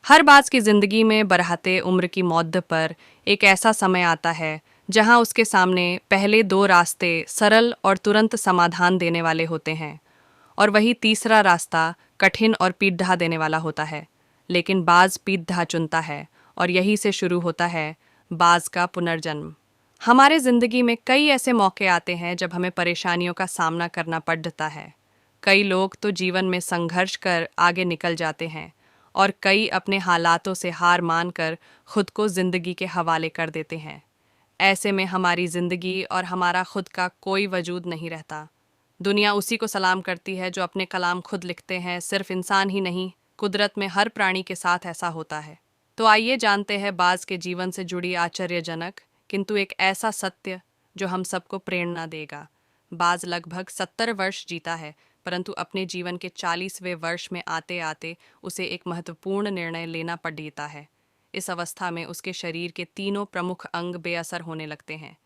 हर बाज की जिंदगी में बरहते उम्र की मौत पर एक ऐसा समय आता है जहां उसके सामने पहले दो रास्ते सरल और तुरंत समाधान देने वाले होते हैं, और वही तीसरा रास्ता कठिन और पीठ देने वाला होता है। लेकिन बाज पीठ चुनता है, और यही से शुरू होता है बाज का पुनर्जन्म। हमारे ज़िंदगी में कई ऐसे मौके आते हैं जब हमें परेशानियों का सामना करना पड़ता है। कई लोग तो जीवन में संघर्ष कर आगे निकल जाते हैं, और कई अपने हालातों से हार मानकर खुद को ज़िंदगी के हवाले कर देते हैं। ऐसे में हमारी ज़िंदगी और हमारा खुद का कोई वजूद नहीं रहता। दुनिया उसी को सलाम करती है जो अपने कलाम खुद लिखते हैं। सिर्फ इंसान ही नहीं, कुदरत में हर प्राणी के साथ ऐसा होता है। तो आइए जानते हैं बाज के जीवन से जुड़ी आश्चर्यजनक किंतु एक ऐसा सत्य जो हम सबको प्रेरणा देगा। बाज लगभग 70 वर्ष जीता है, परंतु अपने जीवन के 40वें वर्ष में आते आते उसे एक महत्वपूर्ण निर्णय लेना पड़ जाता है। इस अवस्था में उसके शरीर के तीनों प्रमुख अंग बेअसर होने लगते हैं।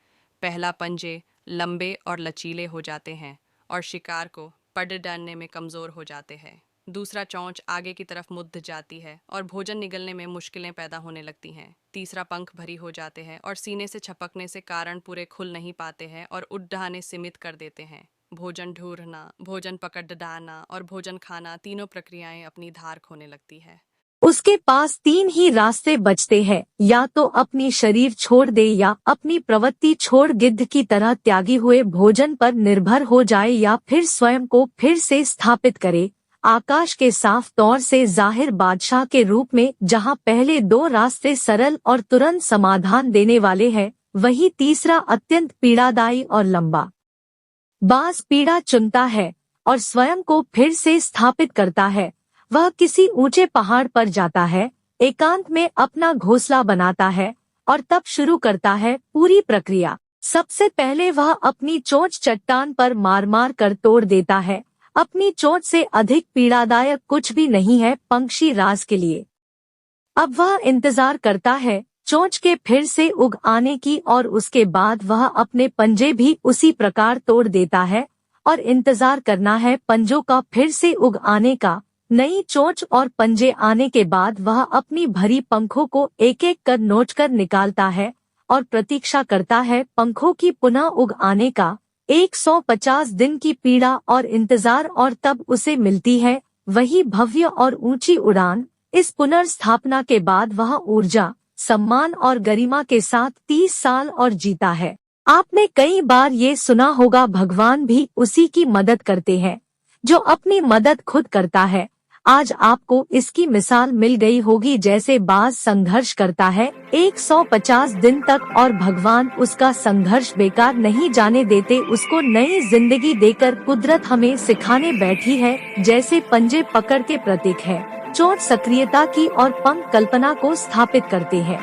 पहला, पंजे लंबे और लचीले हो जाते हैं और शिकार को पकड़ डालने में कमज़ोर हो जाते हैं। दूसरा, चोंच आगे की तरफ मुड़ जाती है और भोजन निगलने में मुश्किलें पैदा होने लगती हैं। तीसरा, पंख भरी हो जाते हैं और सीने से छपकने से कारण पूरे खुल नहीं पाते हैं और उड़ाने सीमित कर देते हैं। भोजन ढूंढना, भोजन पकड़ डालना और भोजन खाना, तीनों प्रक्रियाएं अपनी धार खोने लगती है। उसके पास तीन ही रास्ते बचते हैं, या तो अपनी शरीर छोड़ दे, या अपनी प्रवृत्ति छोड़ गिद्ध की तरह त्यागी हुए भोजन पर निर्भर हो जाए, या फिर स्वयं को फिर से स्थापित करे आकाश के साफ तौर से जाहिर बादशाह के रूप में। जहां पहले दो रास्ते सरल और तुरंत समाधान देने वाले हैं, वही तीसरा अत्यंत पीड़ादायी और लंबा। बाज पीड़ा चुनता है और स्वयं को फिर से स्थापित करता है। वह किसी ऊंचे पहाड़ पर जाता है, एकांत में अपना घोंसला बनाता है और तब शुरू करता है पूरी प्रक्रिया। सबसे पहले वह अपनी चोंच चट्टान पर मार मार कर तोड़ देता है। अपनी चोंच से अधिक पीड़ादायक कुछ भी नहीं है पंक्षी राज के लिए। अब वह इंतजार करता है चोंच के फिर से उग आने की, और उसके बाद वह अपने पंजे भी उसी प्रकार तोड़ देता है और इंतजार करना है पंजों का फिर से उग आने का। नई चोंच और पंजे आने के बाद वह अपनी भरी पंखों को एक एक कर नोचकर निकालता है और प्रतीक्षा करता है पंखों की पुनः उग आने का। 150 दिन की पीड़ा और इंतजार, और तब उसे मिलती है वही भव्य और ऊंची उड़ान। इस पुनर्स्थापना के बाद वह ऊर्जा, सम्मान और गरिमा के साथ 30 साल और जीता है। आपने कई बार ये सुना होगा, भगवान भी उसी की मदद करते हैं जो अपनी मदद खुद करता है। आज आपको इसकी मिसाल मिल गई होगी। जैसे बाज संघर्ष करता है 150 दिन तक, और भगवान उसका संघर्ष बेकार नहीं जाने देते, उसको नई जिंदगी देकर कुदरत हमें सिखाने बैठी है। जैसे पंजे पकड़ के प्रतीक है, चोंच सक्रियता की और पंख कल्पना को स्थापित करते हैं।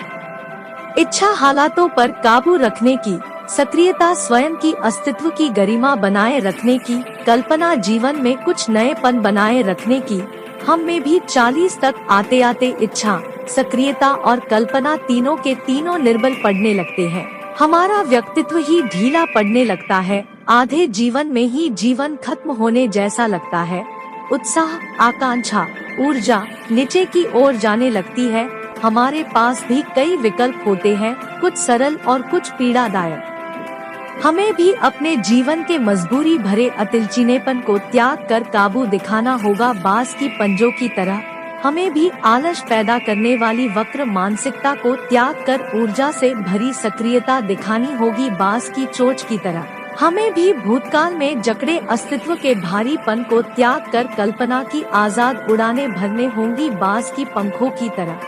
इच्छा हालातों पर काबू रखने की, सक्रियता स्वयं की अस्तित्व की गरिमा बनाए रखने की, कल्पना जीवन में कुछ नएपन बनाए रखने की। हम में भी 40 तक आते आते इच्छा, सक्रियता और कल्पना तीनों के तीनों निर्बल पड़ने लगते हैं। हमारा व्यक्तित्व ही ढीला पड़ने लगता है। आधे जीवन में ही जीवन खत्म होने जैसा लगता है। उत्साह, आकांक्षा, ऊर्जा नीचे की ओर जाने लगती है। हमारे पास भी कई विकल्प होते हैं, कुछ सरल और कुछ पीड़ादायक। हमें भी अपने जीवन के मजबूरी भरे अतिलचीनेपन को त्याग कर काबू दिखाना होगा बाज की पंजों की तरह। हमें भी आलस पैदा करने वाली वक्र मानसिकता को त्याग कर ऊर्जा से भरी सक्रियता दिखानी होगी बाज की चोंच की तरह। हमें भी भूतकाल में जकड़े अस्तित्व के भारीपन को त्याग कर कल्पना की आजाद उड़ानें भरने होंगी बाज की पंखों की तरह।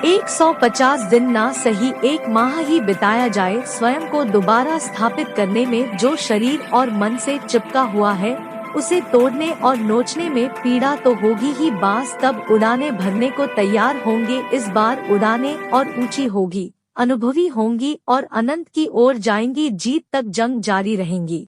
150 दिन ना सही 1 माह ही बिताया जाए स्वयं को दोबारा स्थापित करने में। जो शरीर और मन से चिपका हुआ है उसे तोड़ने और नोचने में पीड़ा तो होगी ही। बाज तब उड़ानें भरने को तैयार होंगे। इस बार उड़ानें और ऊंची होगी, अनुभवी होंगी और अनंत की ओर जाएंगी। जीत तक जंग जारी रहेंगी।